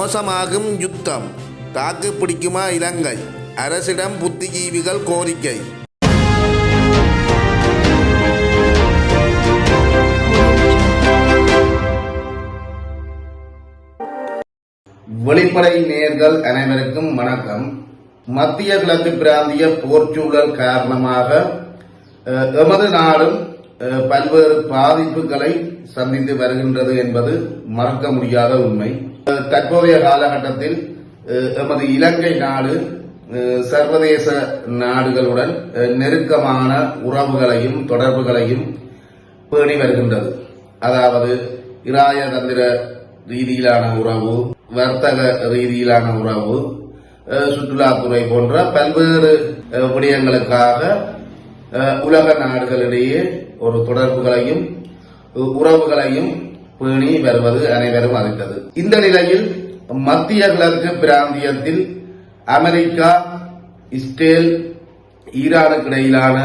மோசமாகும் யுத்தம், தாக்கு பிடிக்குமா இலங்கை? அரசிடம் புத்திஜீவிகள் கோரிக்கை. வெளிப்படை நேயர்கள் அனைவருக்கும் வணக்கம். மத்திய கிழக்கு பிராந்திய போர்ச்சூழல் காரணமாக எமது நாடும் பல்வேறு பாதிப்புகளை சந்தித்து வருகின்றது என்பது மறக்க முடியாத உண்மை. தற்போதைய காலகட்டத்தில் எமது இலங்கை நாடு சர்வதேச நாடுகளுடன் நெருக்கமான உறவுகளையும் தொடர்புகளையும் பேணி வருகின்றது. அதாவது இராஜதந்திர ரீதியிலான உறவு, வர்த்தக ரீதியிலான உறவு, சுற்றுலாத்துறை போன்ற பல்வேறு விடயங்களுக்காக உலக நாடுகளிடையே ஒரு தொடர்புகளையும் உறவுகளையும் பேணி வருவது அனைவரும் அறிந்தது. இந்த நிலையில் மத்திய கிழக்கு பிராந்தியத்தில் அமெரிக்கா, இஸ்ரேல், ஈரானுக்கு இடையிலான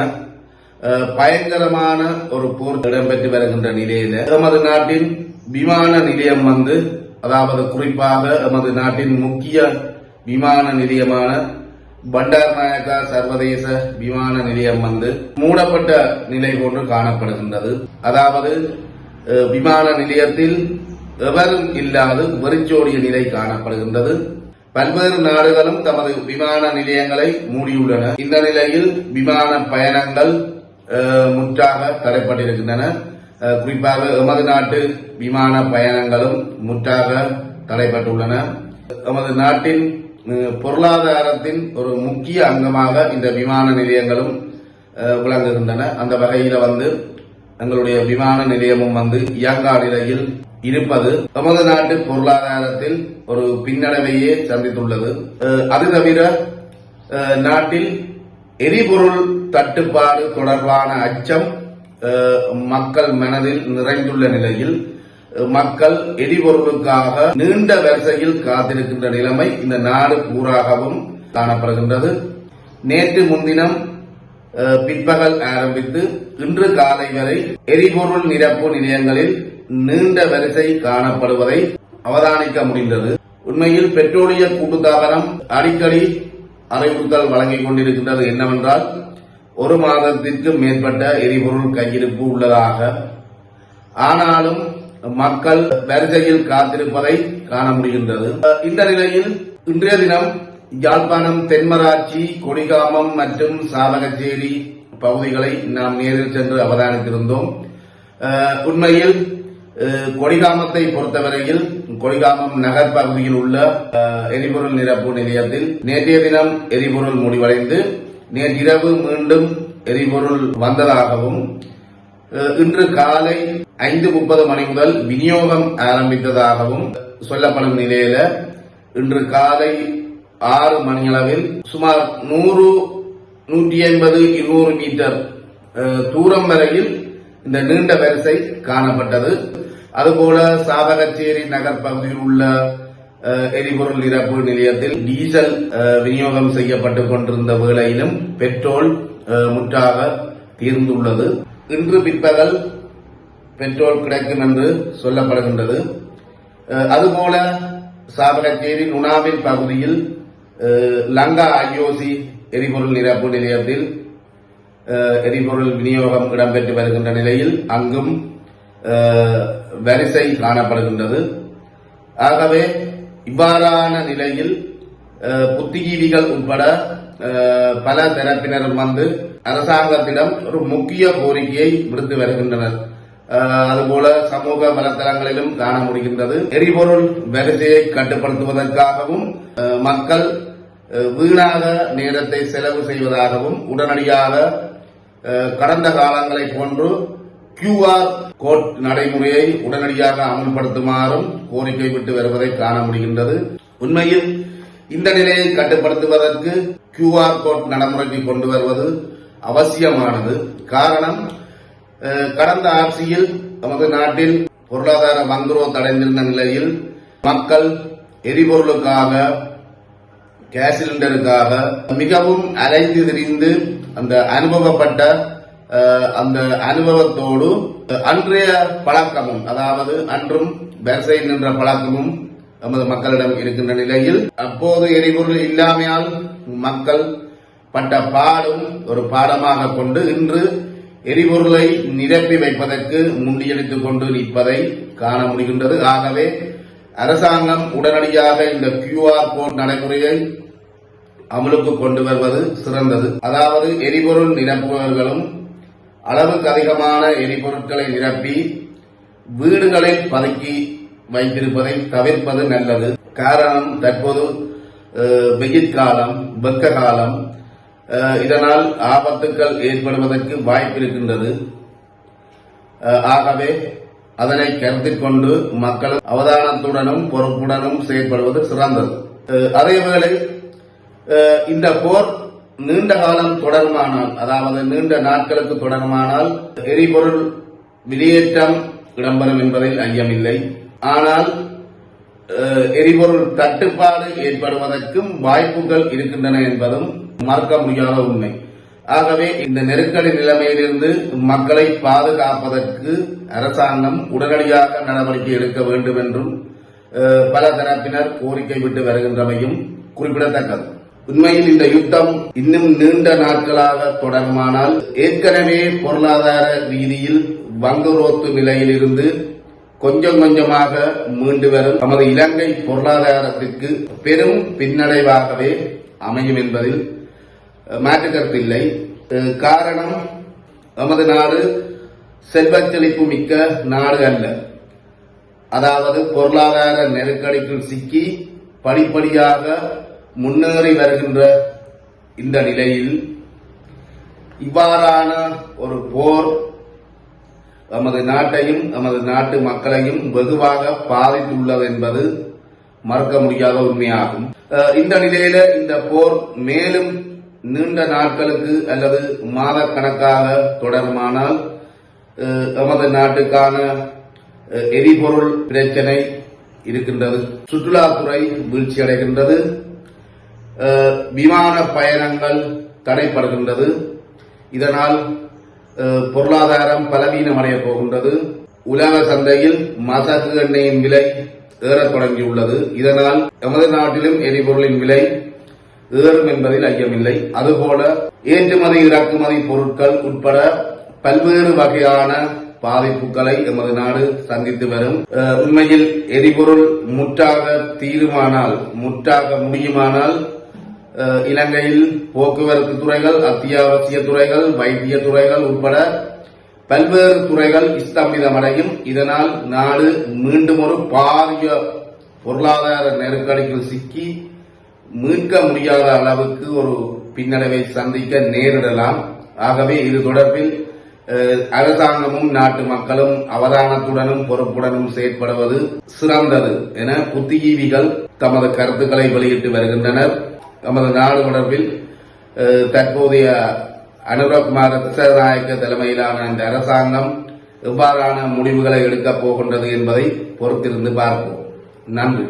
பயங்கரமான ஒரு போர் இடம்பெற்று வருகின்ற நிலையில எமது நாட்டின் விமான நிலையம் அதாவது குறிப்பாக எமது நாட்டின் முக்கிய விமான நிலையமான பண்டார்நாயக்கா சர்வதேச விமான நிலையம் மூடப்பட்ட நிலை போன்று காணப்படுகின்றது. அதாவது விமான நிலையத்தில் எவரும் இல்லாது வெறிச்சோடிய நிலை காணப்படுகின்றது. பல்வேறு நாடுகளும் தமது விமான நிலையங்களை மூடியுள்ளன. இந்த நிலையில் விமான பயணங்கள் முற்றாக தடைப்பட்டிருக்கின்றன. குறிப்பாக எமது நாட்டு விமான பயணங்களும் முற்றாக தடைப்பட்டுள்ளன. எமது நாட்டின் பொருளாதாரத்தின் ஒரு முக்கிய அங்கமாக இந்த விமான நிலையங்களும் விளங்குகின்றன. அந்த வகையில எங்களுடைய விமான நிலையமும் இயங்கா நிலையில் இருப்பது எமது நாட்டு பொருளாதாரத்தில் ஒரு பின்னடைவையே சந்தித்துள்ளது. அது தவிர நாட்டில் எரிபொருள் தட்டுப்பாடு தொடர்பான அச்சம் மக்கள் மனதில் நிறைந்துள்ள நிலையில் மக்கள் எரிபொருளுக்காக நீண்ட வரிசையில் காத்திருக்கின்ற நிலைமை இந்த நாடு பூராகவும் காணப்படுகின்றது. நேற்று முன்தினம் பிற்பகல் ஆரம்பித்து இன்று காலை வரை எரிபொருள் நிரப்பு நிலையங்களில் நீண்ட வரிசை காணப்படுவதை அவதானிக்க முடிந்தது. உண்மையில் பெட்ரோலிய கூட்டுத்தாபனம் அடிக்கடி அறிவுறுத்தல் வழங்கிக் கொண்டிருக்கின்றது என்னவென்றால், ஒரு மாதத்திற்கு மேற்பட்ட எரிபொருள் கையிருப்பு உள்ளதாக. ஆனாலும் மக்கள் வரிசையில் காத்திருப்பதை காண முடிகின்றது. இந்த நிலையில் இன்றைய தினம் யாழ்ப்பாணம் தென்மராட்சி, கொடிகாமம் மற்றும் சாவகச்சேரி பகுதிகளை நாம் நேரில் சென்று அவதானித்திருந்தோம். உண்மையில் கொடிகாமத்தை பொறுத்தவரையில் கொடிகாமம் நகர் பகுதியில் உள்ள எரிபொருள் நிரப்பு நிலையத்தில் நேற்றைய தினம் எரிபொருள் முடிவடைந்து நேற்றிரவு மீண்டும் எரிபொருள் வந்ததாகவும், இன்று காலை 5:30 மணி முதல் விநியோகம் ஆரம்பித்ததாகவும் சொல்லப்படும் நிலையில இன்று காலை 6 மணியளவில் சுமார் 100-150-200 மீட்டர் தூரம் வரையில் இந்த நீண்ட வரிசை காணப்பட்டது. அதுபோல சாவகச்சேரி நகர் பகுதியில் உள்ள எரிபொருள் நிரப்பு நிலையத்தில் டீசல் விநியோகம் செய்யப்பட்டுக் கொண்டிருந்த வேளையிலும் பெட்ரோல் முற்றாக தீர்ந்துள்ளது. இன்று பிற்பகல் பெட்ரோல் கிடைக்கும் என்று சொல்லப்படுகின்றது. அதுபோல சாவகச்சேரி நுணாவில் பகுதியில் லங்கா ஐஓசி எரிபொருள் நிரப்பு நிலையத்தில் எரிபொருள் விநியோகம் இடம்பெற்று வருகின்ற நிலையில் அங்கும் வரிசை காணப்படுகின்றது. ஆகவே இவ்வாறான நிலையில் புத்திஜீவிகள் உட்பட பல தரப்பினரும் அரசாங்கத்திடம் ஒரு முக்கிய கோரிக்கையை விடுத்து வருகின்றனர். அதுபோல சமூக வலைதளங்களிலும் காண முடிகின்றது. எரிபொருள் வரிசையை கட்டுப்படுத்துவதற்காகவும் மக்கள் வீணாக நேரத்தை செலவு செய்வதாகவும் உடனடியாக கடந்த காலங்களை போன்று QR கோட் நடைமுறையை உடனடியாக அமல்படுத்துமாறும் கோரிக்கை விட்டு வருவதை காண முடிகின்றது. உண்மையில் இந்த நிலையை கட்டுப்படுத்துவதற்கு QR கோட் நடைமுறைக்கு கொண்டு வருவது அவசியமானது. காரணம், கடந்த ஆட்சியில் நமது நாட்டில் பொருளாதார மந்தோதரை அடைந்திருந்த நிலையில் மக்கள் எரிபொருளுக்காக, கேஸ் சிலிண்டருக்காக மிகவும் அலைந்து திரிந்து அந்த அனுபவப்பட்ட அந்த அனுபவத்தோடு அன்றைய பழக்கமும், அதாவது அன்றும் வரிசை நின்ற பழக்கமும் நமது மக்களிடம் இருக்கின்ற நிலையில் அப்போது எரிபொருள் இல்லாமையால் மக்கள் பட்ட பாடும் ஒரு பாடமாக கொண்டு இன்று எரிபொருளை நிரப்பி வைப்பதற்கு முண்டியடித்துக் கொண்டு நிற்பதை காண முடிகின்றது. ஆகவே அரசாங்கம் உடனடியாக இந்த QR கோட் நடைமுறையை அமலுக்கு கொண்டு வருவது சிறந்தது. அதாவது எரிபொருள் நிரப்புபவர்களும் அளவுக்கு அதிகமான எரிபொருட்களை நிரப்பி வீடுகளில் பதுக்கி வைத்திருப்பதை தவிர்ப்பது நல்லது. காரணம், தற்போது வெயில் காலம், வெக்க காலம், இதனால் ஆபத்துக்கள் ஏற்படுவதற்கு வாய்ப்பு இருக்கின்றது. ஆகவே அதனை கருத்தில் கொண்டு மக்கள் அவதானத்துடனும் பொறுப்புடனும் செயல்படுவது சிறந்தது. அதேவேளை இந்த போர் நீண்ட காலம் தொடருமானால், அதாவது நீண்ட நாட்களுக்கு தொடருமானால் எரிபொருள் வெளியேற்றம் இடம்பெறும் என்பதில் ஐயமில்லை. ஆனால் எரிபொருள் தட்டுப்பாடு ஏற்படுவதற்கும் வாய்ப்புகள் இருக்கின்றன என்பதும் மறுக்க முடியாத உண்மை. ஆகவே இந்த நெருக்கடி நிலைமையிலிருந்து மக்களை பாதுகாப்பதற்கு அரசாங்கம் உடனடியாக நடவடிக்கை எடுக்க வேண்டும் என்றும் பல தரப்பினர் கோரிக்கை விட்டு வருகின்றமையும் குறிப்பிடத்தக்கது. உண்மையில் இந்த யுத்தம் இன்னும் நீண்ட நாட்களாக தொடருமானால் ஏற்கனவே பொருளாதார ரீதியில் வங்குரோத்து நிலையில் இருந்து கொஞ்சம் கொஞ்சமாக மீண்டு வரும் நமது இலங்கை பொருளாதாரத்திற்கு பெரும் பின்னடைவாகவே அமையும் என்பதில் மாற்றுக்கருத்து இல்லை. காரணம், நமது நாடு செல்வச் செழிப்பு மிக்க நாடு அல்ல. அதாவது பொருளாதார நெருக்கடிக்குள் சிக்கி படிப்படியாக முன்னேறி வருகின்ற இந்த நிலையில் இவ்வாறான ஒரு போர் நமது நாட்டையும் நமது நாட்டு மக்களையும் வெகுவாக பாதித்துள்ளது என்பது மறுக்க முடியாத உண்மையாகும். இந்த நிலையில இந்த போர் மேலும் நீண்ட நாட்களுக்கு அல்லது மாதக்கணக்காக தொடருமானால் நமது நாட்டுக்கான எரிபொருள் பிரச்சனை இருக்கின்றது. சுற்றுலாத்துறை வீழ்ச்சியடைகின்றது. விமான பயணங்கள் தடைப்படுகின்றது. இதனால் பொருளாதாரம் பலவீனமடைய போகின்றது. உலக சந்தையில் மசகு எண்ணெயின் விலை ஏறத் தொடங்கியுள்ளது. இதனால் நமது நாட்டிலும் எரிபொருளின் விலை ஏறும் என்பதில் ஐயமில்லை. அதுபோல ஏற்றுமதி இறக்குமதி பொருட்கள் உட்பட பல்வேறு வகையான பாதிப்புகளை எமது நாடு சந்தித்து வரும். உண்மையில் எரிபொருள் முற்றாக தீருமானால், முற்றாக முடியுமானால் இலங்கையில் போக்குவரத்து துறைகள், அத்தியாவசிய துறைகள், வைத்திய துறைகள் உட்பட பல்வேறு துறைகள் ஸ்தம்பிதமடையும். இதனால் நாடு மீண்டும் ஒரு பாரிய பொருளாதார நெருக்கடிக்குள் சிக்கி மீட்க முடியாத அளவுக்கு ஒரு பின்னடைவை சந்திக்க நேரிடலாம். ஆகவே இது தொடர்பில் அரசாங்கமும் நாட்டு மக்களும் அவதானத்துடனும் பொறுப்புடனும் செயற்படுவது சிறந்தது என புத்திஜீவிகள் தமது கருத்துக்களை வெளியிட்டு வருகின்றனர். நமது நாடு தொடர்பில் தற்போதைய அனுரகுமார திசாநாயக்க தலைமையிலான இந்த அரசாங்கம் எவ்வாறான முடிவுகளை எடுக்கப் போகின்றது என்பதை பொறுத்திருந்து பார்ப்போம். நன்றி.